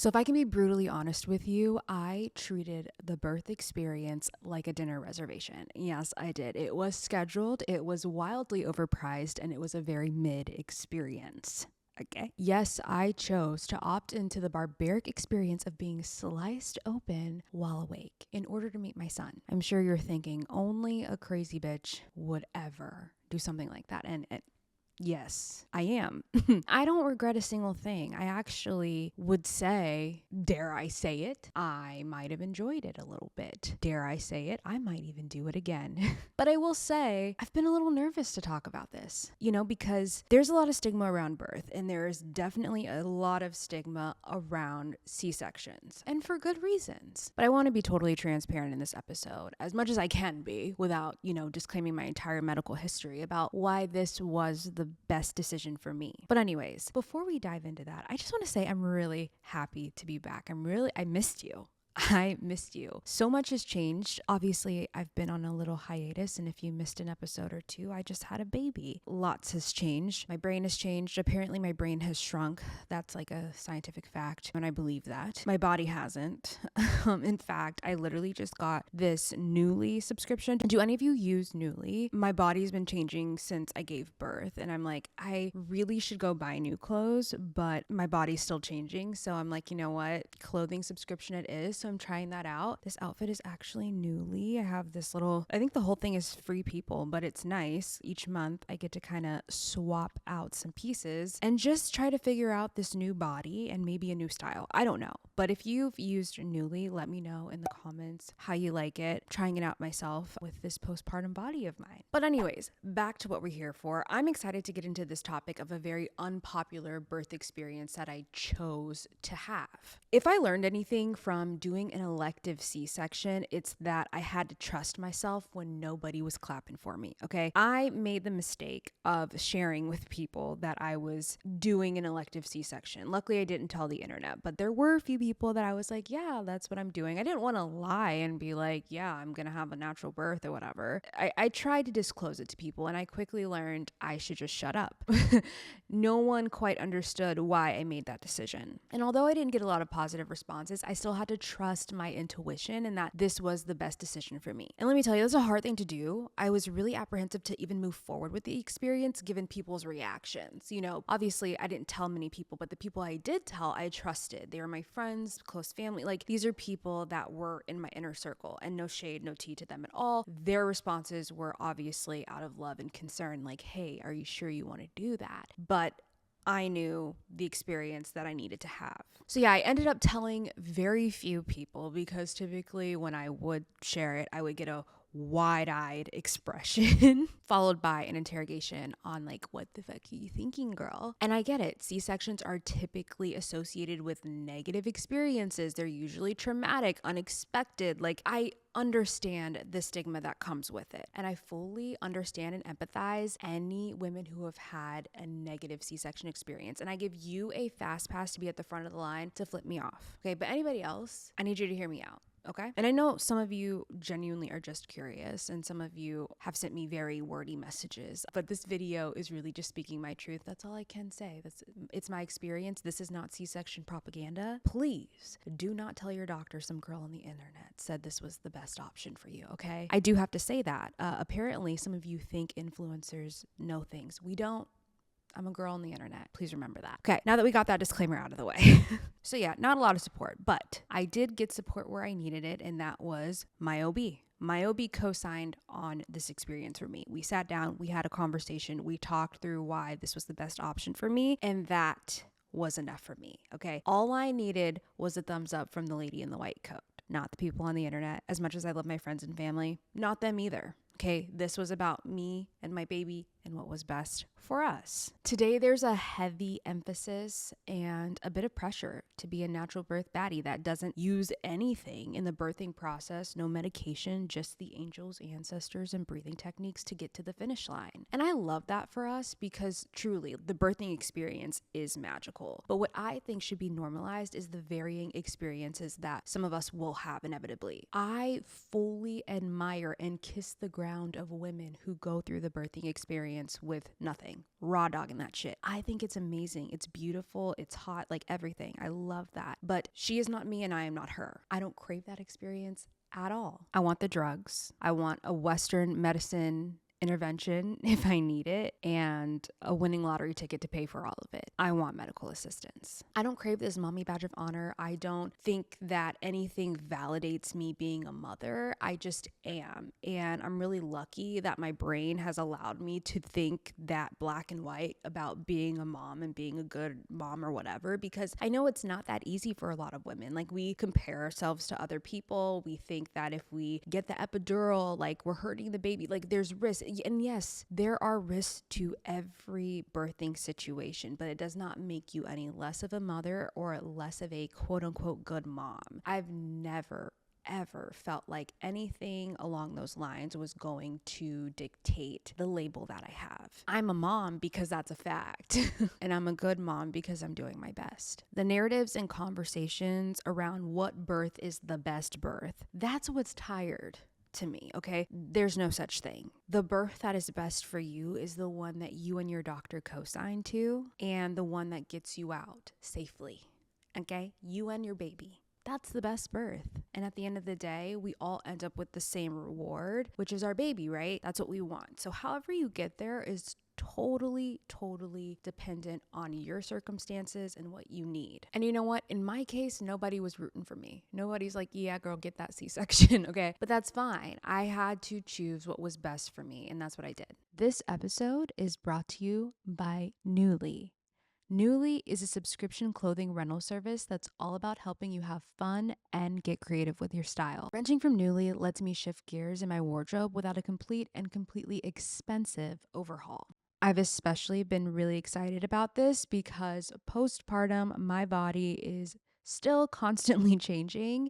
So if I can be brutally honest with you, I treated the birth experience like a dinner reservation. Yes, I did. It was scheduled, it was wildly overpriced, and it was a very mid experience. Okay. Yes, I chose to opt into the barbaric experience of being sliced open while awake in order to meet my son. I'm sure you're thinking only a crazy bitch would ever do something like that. And yes, I am. I don't regret a single thing. I actually would say, dare I say it, I might have enjoyed it a little bit. Dare I say it, I might even do it again. But I will say, I've been a little nervous to talk about this, because there's a lot of stigma around birth, and there's definitely a lot of stigma around C-sections, and for good reasons. But I want to be totally transparent in this episode, as much as I can be, without, disclaiming my entire medical history about why this was the best decision for me. But anyways, before we dive into that, I just want to say I'm really happy to be back. I missed you. I missed you. So much has changed. Obviously, I've been on a little hiatus, and if you missed an episode or two, I just had a baby. Lots has changed. My brain has changed. Apparently, my brain has shrunk. That's like a scientific fact, and I believe that. My body hasn't. In fact, I literally just got this Nuuly subscription. Do any of you use Nuuly? My body's been changing since I gave birth, and I'm like, I really should go buy new clothes, but my body's still changing, so I'm like, you know what? Clothing subscription it is. So I'm trying that out. This outfit is actually Nuuly. I have this I think the whole thing is free people, but it's nice. Each month I get to kind of swap out some pieces and just try to figure out this new body and maybe a new style. I don't know. But if you've used Nuuly, let me know in the comments how you like it. Trying it out myself with this postpartum body of mine. But anyways, back to what we're here for. I'm excited to get into this topic of a very unpopular birth experience that I chose to have. If I learned anything from doing an elective C-section, it's that I had to trust myself when nobody was clapping for me, okay? I made the mistake of sharing with people that I was doing an elective C-section. Luckily, I didn't tell the internet, but there were a few people that I was like, yeah, that's what I'm doing. I didn't want to lie and be like, yeah, I'm gonna have a natural birth or whatever. I tried to disclose it to people, and I quickly learned I should just shut up. No one quite understood why I made that decision. And although I didn't get a lot of positive responses, I still had to trust my intuition and that this was the best decision for me. And let me tell you, that's a hard thing to do. I was really apprehensive to even move forward with the experience given people's reactions. Obviously I didn't tell many people, but the people I did tell, I trusted. They were my friends, close family. Like, these are people that were in my inner circle, and no shade, no tea to them at all. Their responses were obviously out of love and concern, like, hey, are you sure you want to do that? But I knew the experience that I needed to have. So yeah, I ended up telling very few people, because typically when I would share it, I would get a wide-eyed expression followed by an interrogation on like, what the fuck are you thinking, girl? And I get it. C-sections are typically associated with negative experiences. They're usually traumatic, unexpected. Like, I understand the stigma that comes with it. And I fully understand and empathize any women who have had a negative C-section experience. And I give you a fast pass to be at the front of the line to flip me off. Okay, but anybody else, I need you to hear me out. Okay. And I know some of you genuinely are just curious, and some of you have sent me very wordy messages, but this video is really just speaking my truth. That's all I can say. It's my experience. This is not C-section propaganda. Please do not tell your doctor some girl on the internet said this was the best option for you. Okay. I do have to say that. Apparently some of you think influencers know things. We don't. I'm a girl on the internet. Please remember that. Okay, now that we got that disclaimer out of the way. So yeah, not a lot of support, but I did get support where I needed it, and that was my OB. My OB co-signed on this experience for me. We sat down, we had a conversation, we talked through why this was the best option for me, and that was enough for me, okay? All I needed was a thumbs up from the lady in the white coat, not the people on the internet. As much as I love my friends and family, not them either. Okay, this was about me and my baby and what was best for us. Today, there's a heavy emphasis and a bit of pressure to be a natural birth baddie that doesn't use anything in the birthing process, no medication, just the angels, ancestors, and breathing techniques to get to the finish line. And I love that for us, because truly, the birthing experience is magical. But what I think should be normalized is the varying experiences that some of us will have inevitably. I fully admire and kiss the ground of women who go through the birthing experience with nothing, raw dogging that shit. I think it's amazing. It's beautiful. It's hot, like everything. I love that. But she is not me and I am not her. I don't crave that experience at all. I want the drugs. I want a Western medicine intervention if I need it, and a winning lottery ticket to pay for all of it. I want medical assistance. I don't crave this mommy badge of honor. I don't think that anything validates me being a mother. I just am. And I'm really lucky that my brain has allowed me to think that black and white about being a mom and being a good mom or whatever, because I know it's not that easy for a lot of women. Like, we compare ourselves to other people. We think that if we get the epidural, like, we're hurting the baby. Like, there's risk. And yes, there are risks to every birthing situation, but it does not make you any less of a mother or less of a quote unquote good mom. I've never ever felt like anything along those lines was going to dictate the label that I have. I'm a mom because that's a fact. And I'm a good mom because I'm doing my best. The narratives and conversations around what birth is the best birth, that's what's tired to me, okay? There's no such thing. The birth that is best for you is the one that you and your doctor co-sign to, and the one that gets you out safely, okay? You and your baby. That's the best birth. And at the end of the day, we all end up with the same reward, which is our baby, right? That's what we want. So however you get there is totally dependent on your circumstances and what you need. And you know what? In my case, nobody was rooting for me. Nobody's like, yeah, girl, get that C-section, okay? But that's fine. I had to choose what was best for me, and that's what I did. This episode is brought to you by Nuuly. Nuuly is a subscription clothing rental service that's all about helping you have fun and get creative with your style. Renting from Nuuly lets me shift gears in my wardrobe without a complete and completely expensive overhaul. I've especially been really excited about this because postpartum, my body is still constantly changing,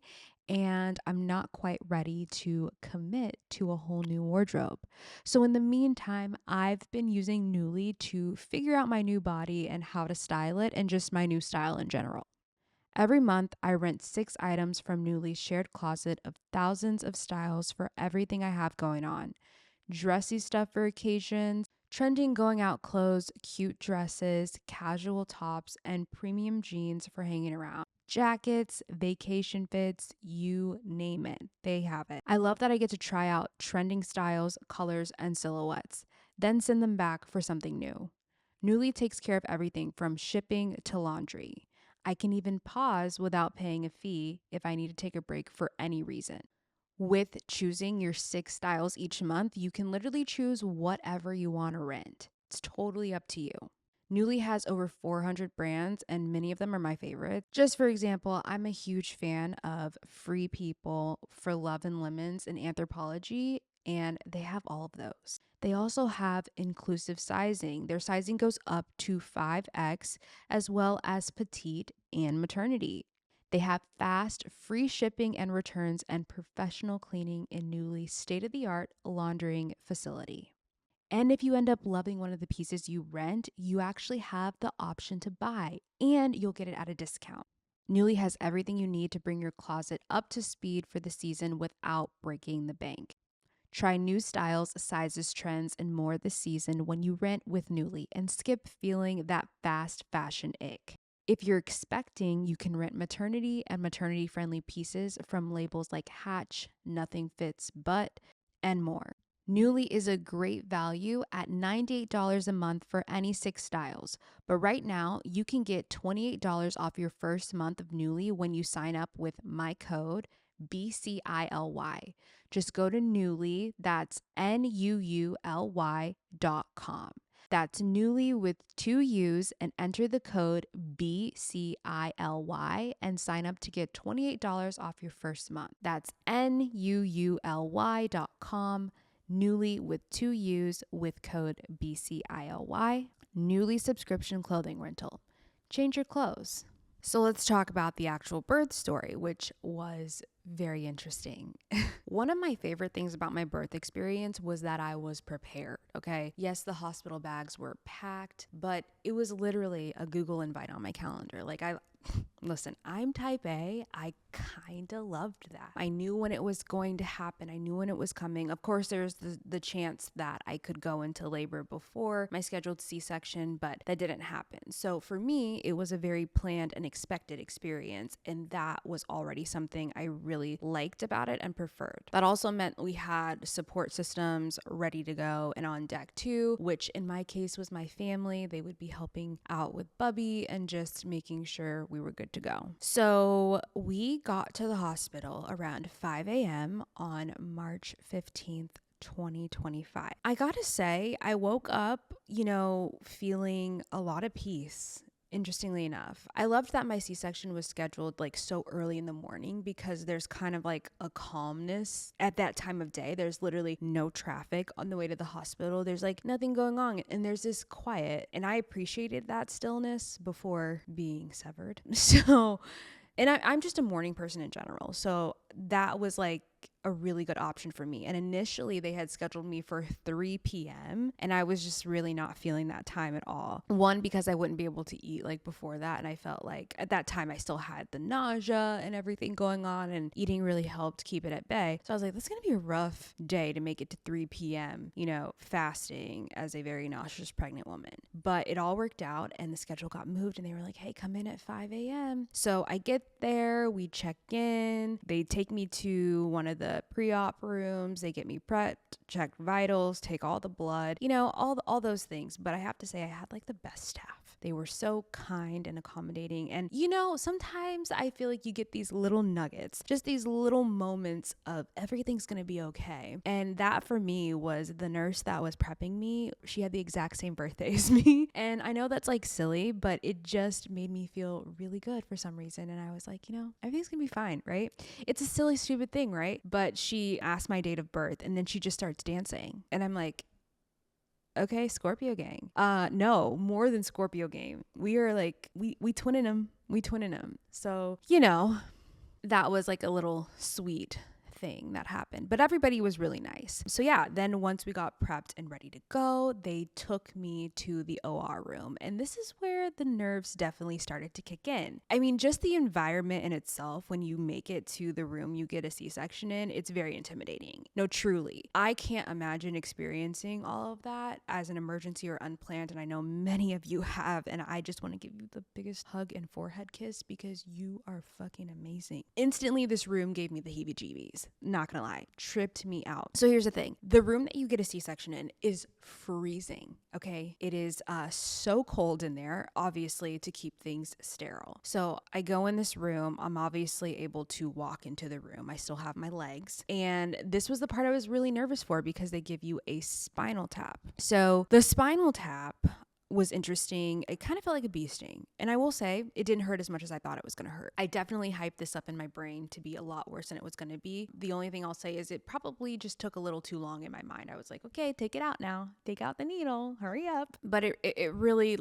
and I'm not quite ready to commit to a whole new wardrobe. So in the meantime, I've been using Nuuly to figure out my new body and how to style it and just my new style in general. Every month, I rent 6 items from Nuuly's shared closet of thousands of styles for everything I have going on. Dressy stuff for occasions, trending going out clothes, cute dresses, casual tops, and premium jeans for hanging around. Jackets, vacation fits, you name it, they have it. I love that I get to try out trending styles, colors, and silhouettes, then send them back for something new. Nuuly takes care of everything from shipping to laundry. I can even pause without paying a fee if I need to take a break for any reason. With choosing your 6 styles each month, you can literally choose whatever you want to rent. It's totally up to you. Nuuly has over 400 brands, and many of them are my favorites. Just for example, I'm a huge fan of Free People, For Love and Lemons, and Anthropologie, and they have all of those. They also have inclusive sizing. Their sizing goes up to 5X, as well as petite and maternity. They have fast, free shipping and returns, and professional cleaning in Nuuly's state-of-the-art laundering facility. And if you end up loving one of the pieces you rent, you actually have the option to buy, and you'll get it at a discount. Nuuly has everything you need to bring your closet up to speed for the season without breaking the bank. Try new styles, sizes, trends, and more this season when you rent with Nuuly and skip feeling that fast fashion ick. If you're expecting, you can rent maternity and maternity-friendly pieces from labels like Hatch, Nothing Fits But, and more. Nuuly is a great value at $98 a month for any 6 styles. But right now, you can get $28 off your first month of Nuuly when you sign up with my code BCILY. Just go to Nuuly, that's NUULY.com. That's Nuuly with 2 U's, and enter the code BCILY and sign up to get $28 off your first month. That's NUULY.com. Nuuly with 2 U's with code BCILY. Nuuly subscription clothing rental. Change your clothes. So let's talk about the actual birth story, which was very interesting. One of my favorite things about my birth experience was that I was prepared, okay? Yes, the hospital bags were packed, but it was literally a Google invite on my calendar. Like Listen, I'm type A. I kind of loved that. I knew when it was going to happen. I knew when it was coming. Of course, there's the chance that I could go into labor before my scheduled C-section, but that didn't happen. So for me, it was a very planned and expected experience. And that was already something I really liked about it and preferred. That also meant we had support systems ready to go and on deck too, which in my case was my family. They would be helping out with Bubby and just making sure we were good to go. So we got to the hospital around 5 a.m. on March 15th, 2025. I gotta say, I woke up, feeling a lot of peace. Interestingly enough, I loved that my C-section was scheduled like so early in the morning because there's kind of like a calmness at that time of day. There's literally no traffic on the way to the hospital. There's like nothing going on and there's this quiet, and I appreciated that stillness before being severed. So, and I'm just a morning person in general. So that was like a really good option for me. And initially they had scheduled me for 3 p.m. and I was just really not feeling that time at all. One, because I wouldn't be able to eat like before that. And I felt like at that time I still had the nausea and everything going on, and eating really helped keep it at bay. So I was like, that's going to be a rough day to make it to 3 p.m., fasting as a very nauseous pregnant woman. But it all worked out and the schedule got moved and they were like, hey, come in at 5 a.m. So I get there, we check in, they take me to one of the pre-op rooms, they get me prepped, check vitals, take all the blood, all those things. But I have to say, I had like the best staff. They were so kind and accommodating. And sometimes I feel like you get these little nuggets, just these little moments of everything's going to be okay. And that for me was the nurse that was prepping me. She had the exact same birthday as me. And I know that's like silly, but it just made me feel really good for some reason. And I was like, everything's going to be fine, right? It's a silly, stupid thing, right? But she asked my date of birth and then she just starts dancing. And I'm like, okay, Scorpio gang. No, more than Scorpio gang. We are like, we twinning them. We twinning them. So, that was like a little sweet thing that happened, but everybody was really nice. So yeah, then once we got prepped and ready to go, they took me to the OR room, and this is where the nerves definitely started to kick in. I mean, just the environment in itself, when you make it to the room you get a C-section in, it's very intimidating. No, truly, I can't imagine experiencing all of that as an emergency or unplanned, and I know many of you have, and I just want to give you the biggest hug and forehead kiss because you are fucking amazing. Instantly, this room gave me the heebie-jeebies. Not gonna lie, tripped me out. So here's the thing. The room that you get a C-section in is freezing, okay? It is so cold in there, obviously, to keep things sterile. So I go in this room. I'm obviously able to walk into the room. I still have my legs. And this was the part I was really nervous for because they give you a spinal tap. So the spinal tap was interesting. It kind of felt like a bee sting. And I will say it didn't hurt as much as I thought it was going to hurt. I definitely hyped this up in my brain to be a lot worse than it was going to be. The only thing I'll say is it probably just took a little too long in my mind. I was like, okay, take it out now. Take out the needle. Hurry up. But it really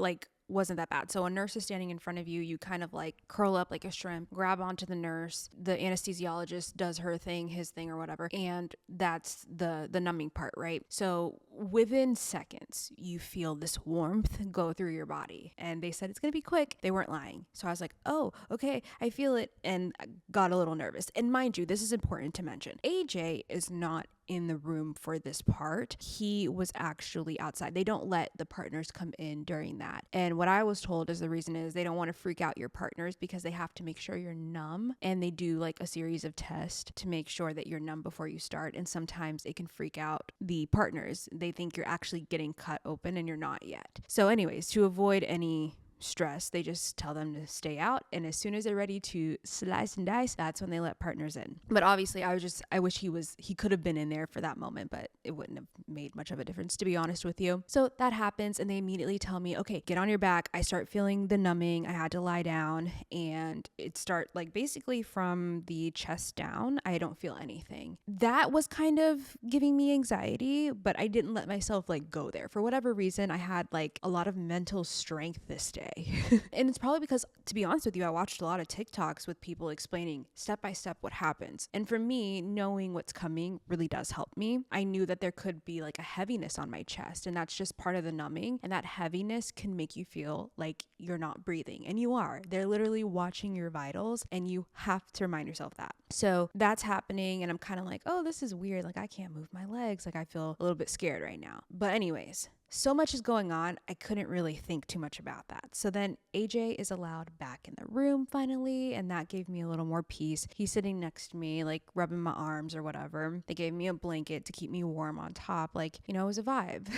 wasn't that bad. So a nurse is standing in front of you. You kind of like curl up like a shrimp, grab onto the nurse. The anesthesiologist does her thing, his thing or whatever. And that's the numbing part, right? So within seconds, you feel this warmth go through your body. And they said it's going to be quick. They weren't lying. So I was like, oh, okay, I feel it, and I got a little nervous. And mind you, this is important to mention. AJ is not in the room for this part. He was actually outside. They don't let the partners come in during that. And what I was told is the reason is they don't want to freak out your partners because they have to make sure you're numb, and they do like a series of tests to make sure that you're numb before you start. And sometimes it can freak out the partners. They think you're actually getting cut open and you're not yet. So anyways, to avoid any stress, they just tell them to stay out, and as soon as they're ready to slice and dice, that's when they let partners in. But obviously I wish he could have been in there for that moment, but it wouldn't have made much of a difference, to be honest with you. So that happens, and they immediately tell me, okay, get on your back. I start feeling the numbing. I had to lie down, and it start like basically from the chest down, I don't feel anything. That was kind of giving me anxiety, but I didn't let myself like go there. For whatever reason, I had like a lot of mental strength this day. AJ. And it's probably because, to be honest with you, I watched a lot of TikToks with people explaining step by step what happens. And for me, knowing what's coming really does help me. I knew that there could be like a heaviness on my chest, and that's just part of the numbing. And that heaviness can make you feel like you're not breathing, and you are. They're literally watching your vitals, and you have to remind yourself that. So that's happening, and I'm kind of like, oh, this is weird. Like, I can't move my legs. Like, I feel a little bit scared right now. But anyways, so much is going on, I couldn't really think too much about that. So then AJ is allowed back in the room finally, and that gave me a little more peace. He's sitting next to me, like rubbing my arms or whatever. They gave me a blanket to keep me warm on top. Like, you know, it was a vibe.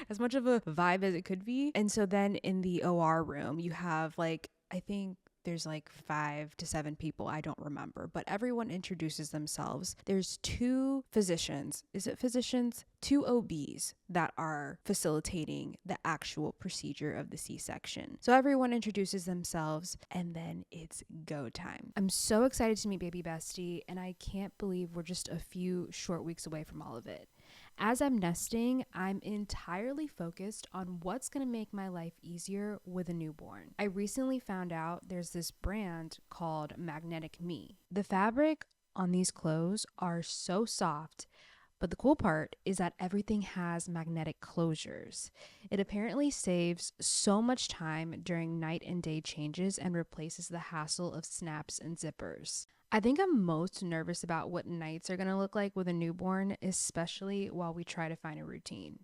As much of a vibe as it could be. And so then in the OR room, you have like, I think there's like 5 to 7 people, I don't remember, but everyone introduces themselves. There's 2 physicians, is it physicians? 2 OBs that are facilitating the actual procedure of the C-section. So everyone introduces themselves, and then it's go time. I'm so excited to meet baby bestie, and I can't believe we're just a few short weeks away from all of it. As I'm nesting, I'm entirely focused on what's going to make my life easier with a newborn. I recently found out there's this brand called Magnetic Me. The fabric on these clothes are so soft, but the cool part is that everything has magnetic closures. It apparently saves so much time during night and day changes and replaces the hassle of snaps and zippers. I think I'm most nervous about what nights are going to look like with a newborn, especially while we try to find a routine.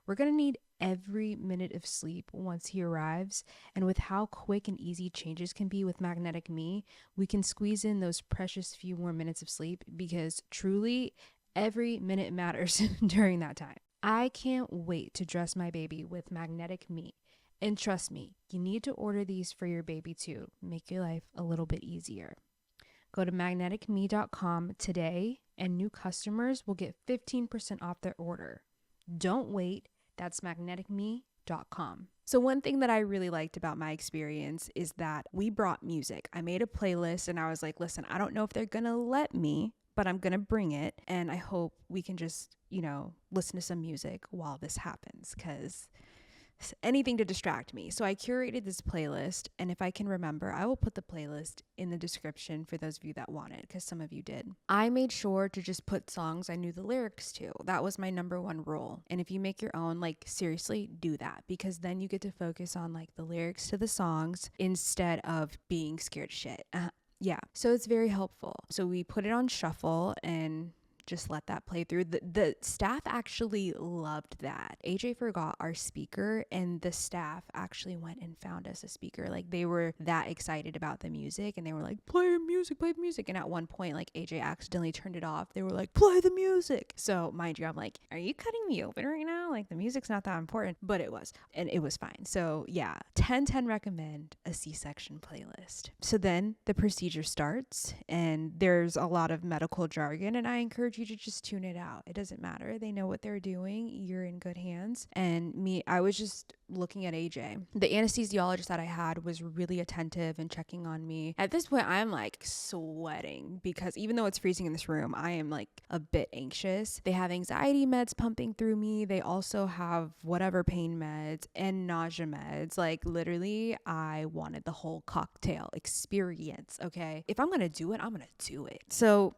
We're going to need every minute of sleep once he arrives, and with how quick and easy changes can be with Magnetic Me, we can squeeze in those precious few more minutes of sleep because truly every minute matters during that time. I can't wait to dress my baby with Magnetic Me. And trust me, you need to order these for your baby too. Make your life a little bit easier. Go to magneticme.com today, and new customers will get 15% off their order. Don't wait. That's magneticme.com. So one thing that I really liked about my experience is that we brought music. I made a playlist, and I was like, listen, I don't know if they're going to let me, but I'm going to bring it. And I hope we can just, listen to some music while this happens, because anything to distract me. So I curated this playlist, and if I can remember, I will put the playlist in the description for those of you that want it, because some of you did. I made sure to just put songs I knew the lyrics to. That was my number one rule. And if you make your own, like, seriously, do that, because then you get to focus on like the lyrics to the songs instead of being scared shit. Yeah, so it's very helpful. So we put it on shuffle and just let that play through. The staff actually loved that. AJ forgot our speaker, and the staff actually went and found us a speaker. Like, they were that excited about the music, and they were like, play the music. And at one point, like, AJ accidentally turned it off. They were like, play the music. So mind you, I'm like, are you cutting me open right now? Like, the music's not that important, but it was, and it was fine. So yeah, 10/10 recommend a C-section playlist. So then the procedure starts, and there's a lot of medical jargon, and I encourage you to just tune it out. It doesn't matter. They know what they're doing. You're in good hands. And I was just looking at AJ. The anesthesiologist that I had was really attentive and checking on me. At this point, I'm like sweating because even though it's freezing in this room, I am like a bit anxious. They have anxiety meds pumping through me. They also have whatever pain meds and nausea meds. Like, literally, I wanted the whole cocktail experience. Okay. If I'm going to do it, I'm going to do it. So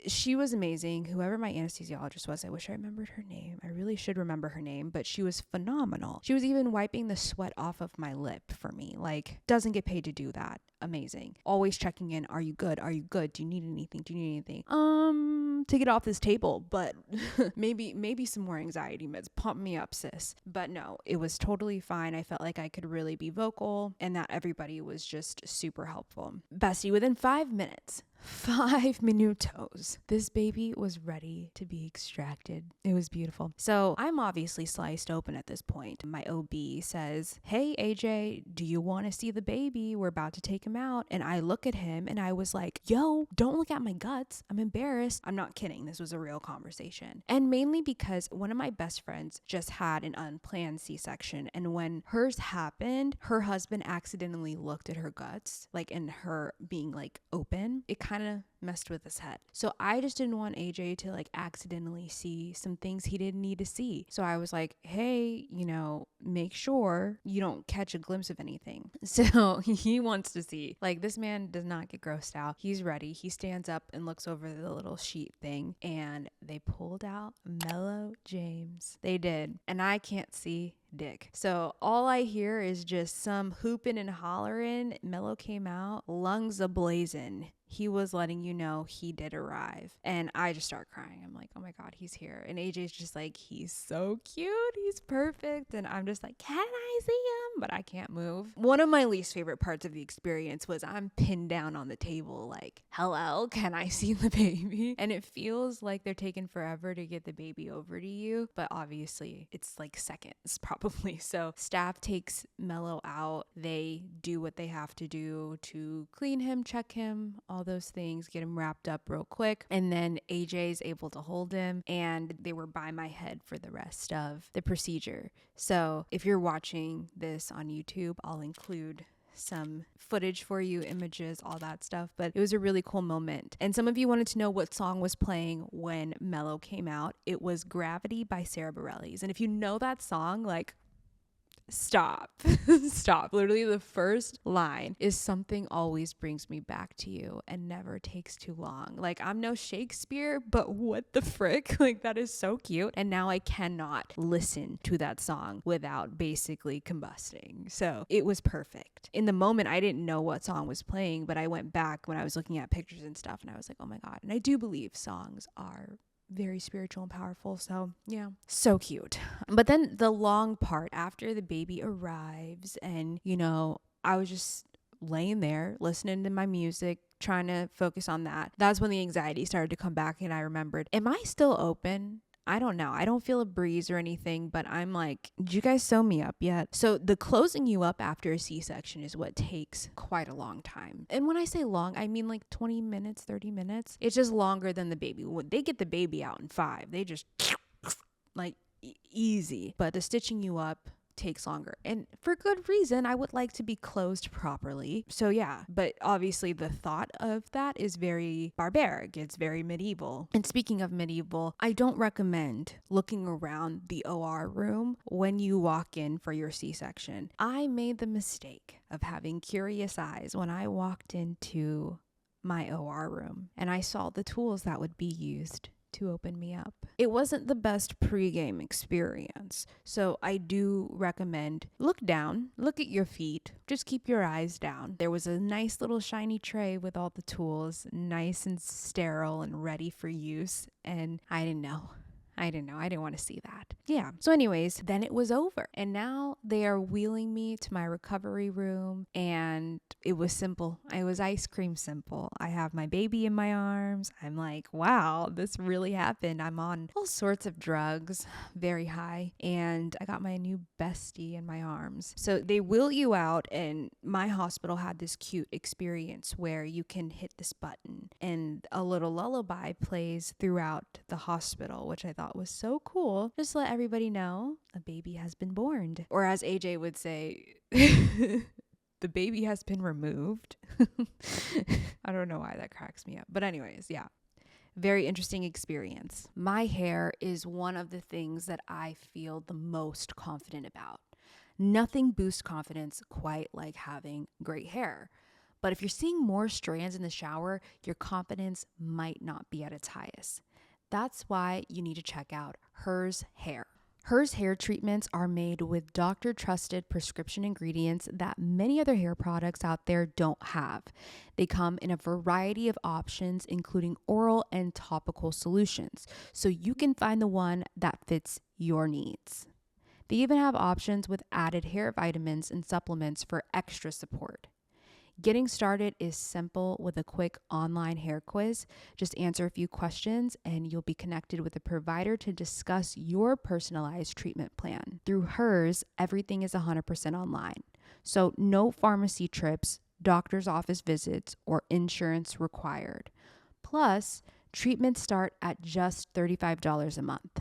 she was amazing. Whoever my anesthesiologist was, I wish I remembered her name. I really should remember her name, but she was phenomenal. She was even wiping the sweat off of my lip for me. Like, doesn't get paid to do that. Amazing. Always checking in. Are you good? Are you good? Do you need anything? To get off this table, but maybe some more anxiety meds. Pump me up, sis. But no, it was totally fine. I felt like I could really be vocal, and that everybody was just super helpful. Bestie, within 5 minutes, 5 minutos, this baby was ready to be extracted. It was beautiful. So I'm obviously sliced open at this point. My OB says, hey, AJ, do you want to see the baby? We're about to take him out. And I look at him and I was like, yo, don't look at my guts. I'm embarrassed. I'm not kidding. This was a real conversation. And mainly because one of my best friends just had an unplanned C-section. And when hers happened, her husband accidentally looked at her guts, like, in her being like open. It kind kind of messed with his head. So I just didn't want AJ to like accidentally see some things he didn't need to see. So I was like, hey, make sure you don't catch a glimpse of anything. So he wants to see. Like, this man does not get grossed out. He's ready. He stands up and looks over the little sheet thing, and they pulled out Mellow James. They did. And I can't see dick. So all I hear is just some hooping and hollering. Mellow came out, lungs ablazing. He was letting you know he did arrive. And I just start crying. I'm like, oh my God, he's here. And AJ's just like, he's so cute. He's perfect. And I'm just like, can I see him? But I can't move. One of my least favorite parts of the experience was I'm pinned down on the table like, hello, can I see the baby? And it feels like they're taking forever to get the baby over to you. But obviously it's like seconds probably. So staff takes Mellow out. They do what they have to do to clean him, check him, all those things, get him wrapped up real quick. And then AJ's able to hold him, and they were by my head for the rest of the procedure. So if you're watching this on YouTube, I'll include some footage for you, images, all that stuff. But it was a really cool moment. And some of you wanted to know what song was playing when Mellow came out. It was Gravity by Sarah Bareilles. And if you know that song, like, stop. Stop. Literally the first line is something always brings me back to you and never takes too long. Like, I'm no Shakespeare, but what the frick? Like, that is so cute. And now I cannot listen to that song without basically combusting. So it was perfect. In the moment, I didn't know what song was playing, but I went back when I was looking at pictures and stuff, and I was like, oh my God. And I do believe songs are very spiritual and powerful. So yeah, so cute. But then the long part after the baby arrives, and I was just laying there listening to my music, trying to focus on that. That's when the anxiety started to come back, and I remembered, am I still open? I don't know. I don't feel a breeze or anything, but I'm like, did you guys sew me up yet? So the closing you up after a C-section is what takes quite a long time. And when I say long, I mean like 20 minutes, 30 minutes. It's just longer than the baby. When they get the baby out in 5, they just like easy. But the stitching you up takes longer, and for good reason. I would like to be closed properly. So yeah, but obviously the thought of that is very barbaric. It's very medieval. And speaking of medieval, I don't recommend looking around the OR room when you walk in for your C-section. I made the mistake of having curious eyes when I walked into my OR room and I saw the tools that would be used to open me up. It wasn't the best pregame experience, so I do recommend look down, look at your feet, just keep your eyes down. There was a nice little shiny tray with all the tools, nice and sterile and ready for use, and I didn't know. I didn't want to see that. Yeah. So anyways, then it was over. And now they are wheeling me to my recovery room. And it was simple. It was ice cream simple. I have my baby in my arms. I'm like, wow, this really happened. I'm on all sorts of drugs, very high. And I got my new bestie in my arms. So they wheel you out. And my hospital had this cute experience where you can hit this button and a little lullaby plays throughout the hospital, which I thought was so cool. Just to let everybody know a baby has been born. Or as AJ would say, the baby has been removed. I don't know why that cracks me up. But anyways, yeah. Very interesting experience. My hair is one of the things that I feel the most confident about. Nothing boosts confidence quite like having great hair. But if you're seeing more strands in the shower, your confidence might not be at its highest. That's why you need to check out Hers Hair. Hers hair treatments are made with doctor-trusted prescription ingredients that many other hair products out there don't have. They come in a variety of options, including oral and topical solutions, so you can find the one that fits your needs. They even have options with added hair vitamins and supplements for extra support. Getting started is simple with a quick online hair quiz. Just answer a few questions and you'll be connected with a provider to discuss your personalized treatment plan. Through Hers, everything is 100% online. So no pharmacy trips, doctor's office visits, or insurance required. Plus, treatments start at just $35 a month.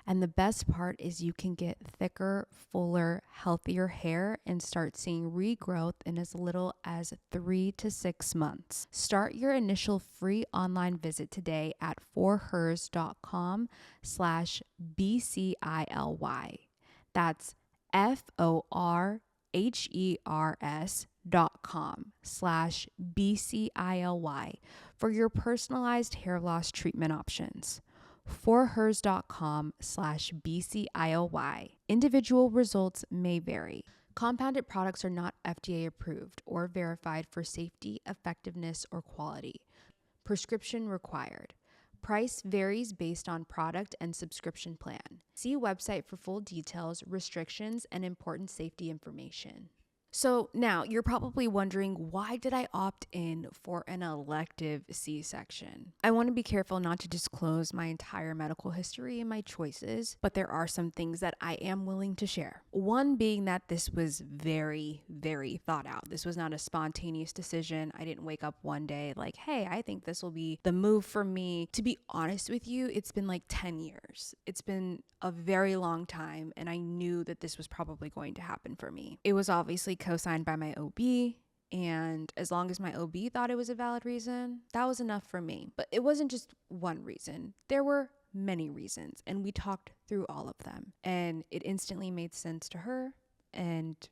And the best part is you can get thicker, fuller, healthier hair and start seeing regrowth in as little as 3 to 6 months. Start your initial free online visit today at forhers.com/BCILY. That's forhers.com/BCILY for your personalized hair loss treatment options. Forhers.com/BCILY. Individual results may vary. Compounded products are not FDA approved or verified for safety, effectiveness, or quality. Prescription required. Price varies based on product and subscription plan. See website for full details, restrictions, and important safety information. So now you're probably wondering, why did I opt in for an elective C-section? I want to be careful not to disclose my entire medical history and my choices, but there are some things that I am willing to share. One being that this was very, very thought out. This was not a spontaneous decision. I didn't wake up one day like, hey, I think this will be the move for me. To be honest with you, it's been like 10 years. It's been a very long time, and I knew that this was probably going to happen for me. It was obviously co-signed by my OB, and as long as my OB thought it was a valid reason, that was enough for me. But it wasn't just one reason. There were many reasons, and we talked through all of them, and it instantly made sense to her, and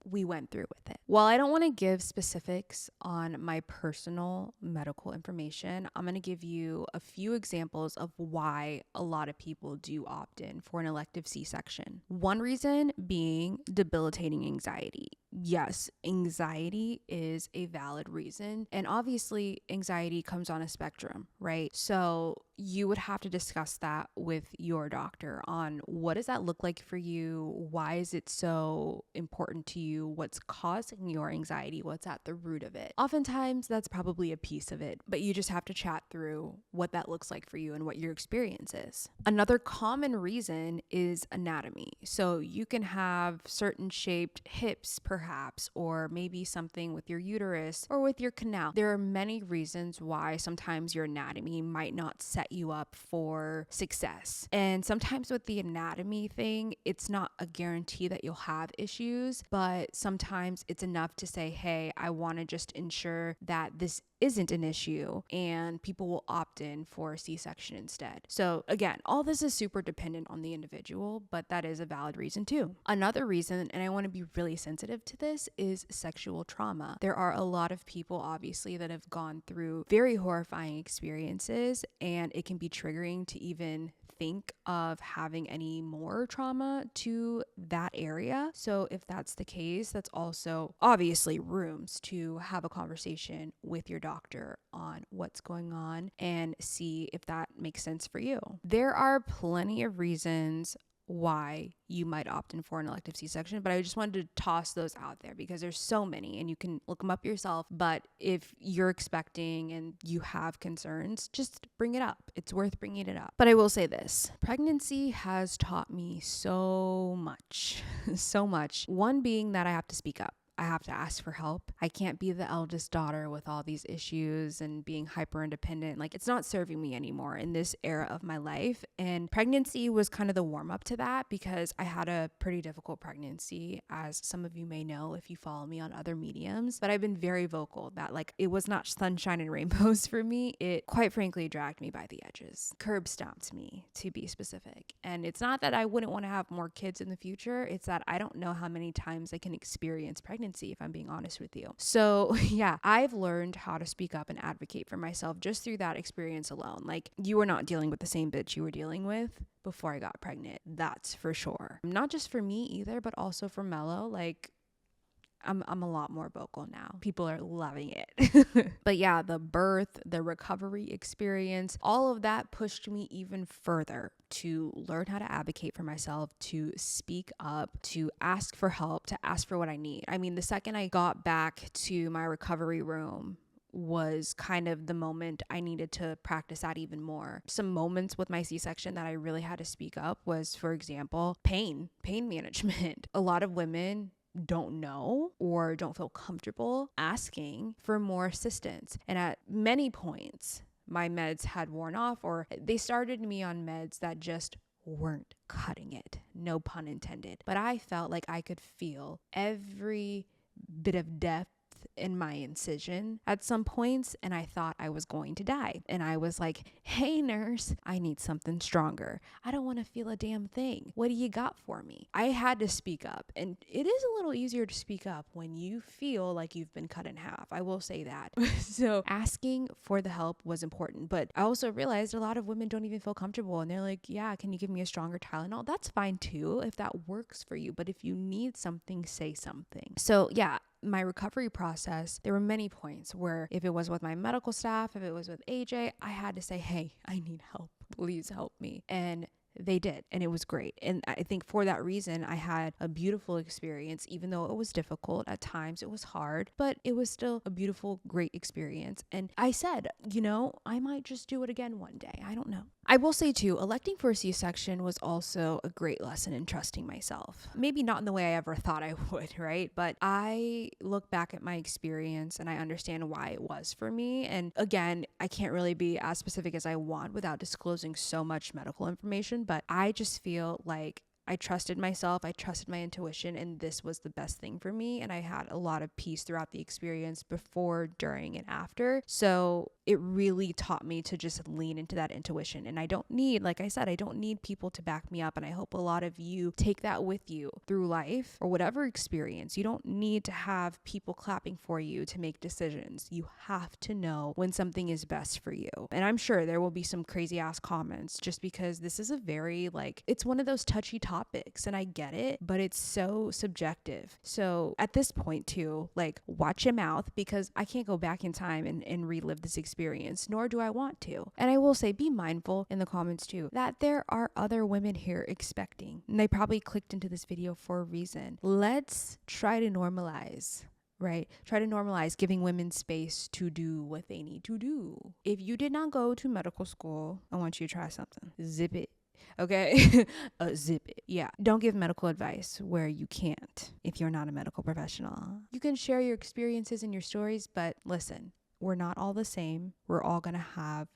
we went through with it. While I don't want to give specifics on my personal medical information, I'm going to give you a few examples of why a lot of people do opt in for an elective C-section. One reason being debilitating anxiety. Yes, anxiety is a valid reason. And obviously, anxiety comes on a spectrum, right? So you would have to discuss that with your doctor on what does that look like for you? Why is it so important to you? What's causing your anxiety? What's at the root of it? Oftentimes, that's probably a piece of it, but you just have to chat through what that looks like for you and what your experience is. Another common reason is anatomy. So you can have certain shaped hips, perhaps, or maybe something with your uterus or with your canal. There are many reasons why sometimes your anatomy might not set you up for success. And sometimes with the anatomy thing, it's not a guarantee that you'll have issues, but sometimes it's enough to say, hey, I want to just ensure that this isn't an issue, and people will opt in for a C-section instead. So again, all this is super dependent on the individual, but that is a valid reason too. Another reason, and I want to be really sensitive to this, is sexual trauma. There are a lot of people obviously that have gone through very horrifying experiences, and it can be triggering to even think of having any more trauma to that area. So if that's the case, that's also obviously rooms to have a conversation with your doctor on what's going on and see if that makes sense for you. There are plenty of reasons why you might opt in for an elective C-section, but I just wanted to toss those out there because there's so many and you can look them up yourself. But if you're expecting and you have concerns, just bring it up. It's worth bringing it up. But I will say this, pregnancy has taught me so much, so much. One being that I have to speak up. I have to ask for help. I can't be the eldest daughter with all these issues and being hyper independent. Like, it's not serving me anymore in this era of my life. And pregnancy was kind of the warm up to that because I had a pretty difficult pregnancy, as some of you may know if you follow me on other mediums. But I've been very vocal that like it was not sunshine and rainbows for me. It quite frankly dragged me by the edges, curb stomped me to be specific. And it's not that I wouldn't want to have more kids in the future. It's that I don't know how many times I can experience pregnancy, if I'm being honest with you. So yeah, I've learned how to speak up and advocate for myself just through that experience alone. Like, you are not dealing with the same bitch you were dealing with before I got pregnant. That's for sure. Not just for me either, but also for Mello. Like, I'm a lot more vocal now. People are loving it. But yeah, the birth, the recovery experience, all of that pushed me even further to learn how to advocate for myself, to speak up, to ask for help, to ask for what I need. I mean, the second I got back to my recovery room was kind of the moment I needed to practice that even more. Some moments with my C-section that I really had to speak up was, for example, pain management. A lot of women don't know or don't feel comfortable asking for more assistance. And at many points, my meds had worn off, or they started me on meds that just weren't cutting it. No pun intended. But I felt like I could feel every bit of depth in my incision at some points, and I thought I was going to die. And I was like, hey nurse, I need something stronger. I don't want to feel a damn thing. What do you got for me? I had to speak up, and it is a little easier to speak up when you feel like you've been cut in half. I will say that. So asking for the help was important, but I also realized a lot of women don't even feel comfortable, and they're like, yeah, can you give me a stronger Tylenol? That's fine too if that works for you, but if you need something, say something. So yeah, my recovery process, there were many points where if it was with my medical staff, if it was with AJ, I had to say, hey, I need help. Please help me. And they did. And it was great. And I think for that reason, I had a beautiful experience, even though it was difficult at times, it was hard, but it was still a beautiful, great experience. And I said, I might just do it again one day. I don't know. I will say too, electing for a C-section was also a great lesson in trusting myself. Maybe not in the way I ever thought I would, right? But I look back at my experience and I understand why it was for me. And again, I can't really be as specific as I want without disclosing so much medical information, but I just feel like I trusted myself, I trusted my intuition, and this was the best thing for me. And I had a lot of peace throughout the experience before, during, and after. So it really taught me to just lean into that intuition. And I don't need, like I said, I don't need people to back me up. And I hope a lot of you take that with you through life or whatever experience. You don't need to have people clapping for you to make decisions. You have to know when something is best for you. And I'm sure there will be some crazy ass comments just because this is a very it's one of those touchy topics, and I get it, but it's so subjective. So at this point too, watch your mouth, because I can't go back in time and relive this experience, nor do I want to. And I will say, be mindful in the comments too, that there are other women here expecting, and they probably clicked into this video for a reason. Let's try to normalize. Right? Try to normalize giving women space to do what they need to do. If you did not go to medical school, I want you to try something. Zip it. Okay? Zip it. Yeah. Don't give medical advice where you can't if you're not a medical professional. You can share your experiences and your stories, but listen, we're not all the same. We're all going to have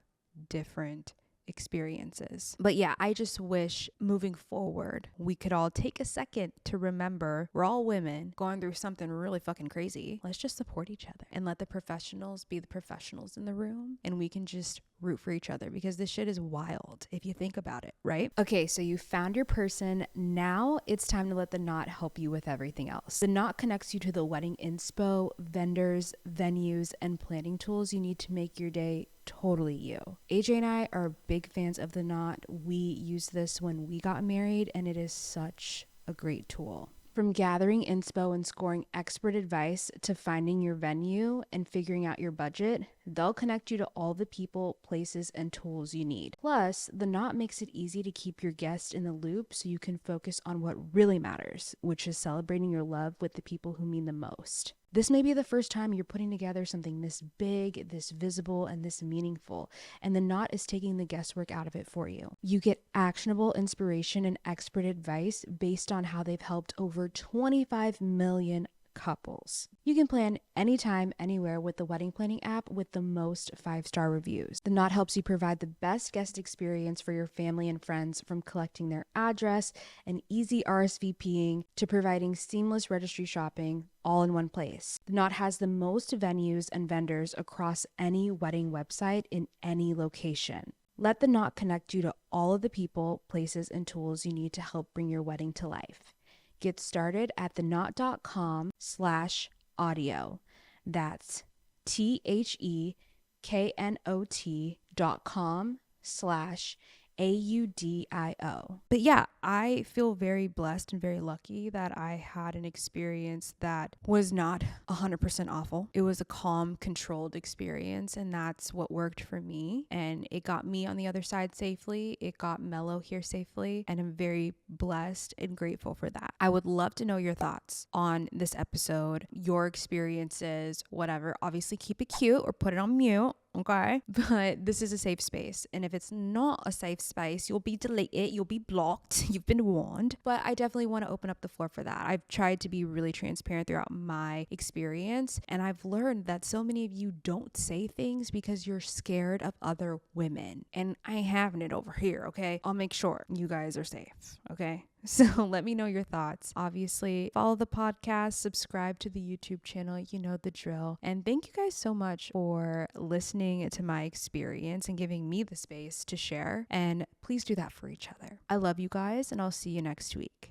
different experiences. But yeah, I just wish moving forward, we could all take a second to remember we're all women going through something really fucking crazy. Let's just support each other and let the professionals be the professionals in the room, and we can just root for each other, because this shit is wild if you think about it, right? Okay, so you found your person. Now it's time to let the knot help you with everything else. The knot connects you to the wedding inspo, vendors, venues, and planning tools you need to make your day totally you. AJ and I are big fans of the knot. We used this when we got married, and it is such a great tool. From gathering inspo and scoring expert advice to finding your venue and figuring out your budget, they'll connect you to all the people, places, and tools you need. Plus, the knot makes it easy to keep your guests in the loop so you can focus on what really matters, which is celebrating your love with the people who mean the most. This may be the first time you're putting together something this big, this visible, and this meaningful, and the knot is taking the guesswork out of it for you. You get actionable inspiration and expert advice based on how they've helped over 25 million couples. You can plan anytime, anywhere with the wedding planning app with the most 5-star reviews. The Knot helps you provide the best guest experience for your family and friends, from collecting their address and easy RSVPing to providing seamless registry shopping, all in one place. The Knot has the most venues and vendors across any wedding website in any location. Let the Knot connect you to all of the people, places, and tools you need to help bring your wedding to life. Get started at theknot.com/audio. That's THEKNOT.com/AUDIO. But yeah, I feel very blessed and very lucky that I had an experience that was not 100% awful. It was a calm, controlled experience, and that's what worked for me. And it got me on the other side safely. It got Mello here safely, and I'm very blessed and grateful for that. I would love to know your thoughts on this episode, your experiences, whatever. Obviously, keep it cute or put it on mute. okay? But this is a safe space. And if it's not a safe space, you'll be deleted, you'll be blocked, you've been warned. But I definitely want to open up the floor for that. I've tried to be really transparent throughout my experience. And I've learned that so many of you don't say things because you're scared of other women. And I ain't having it over here, okay? I'll make sure you guys are safe, okay? So let me know your thoughts. Obviously, follow the podcast, subscribe to the YouTube channel. You know the drill. And thank you guys so much for listening to my experience and giving me the space to share. And please do that for each other. I love you guys, and I'll see you next week.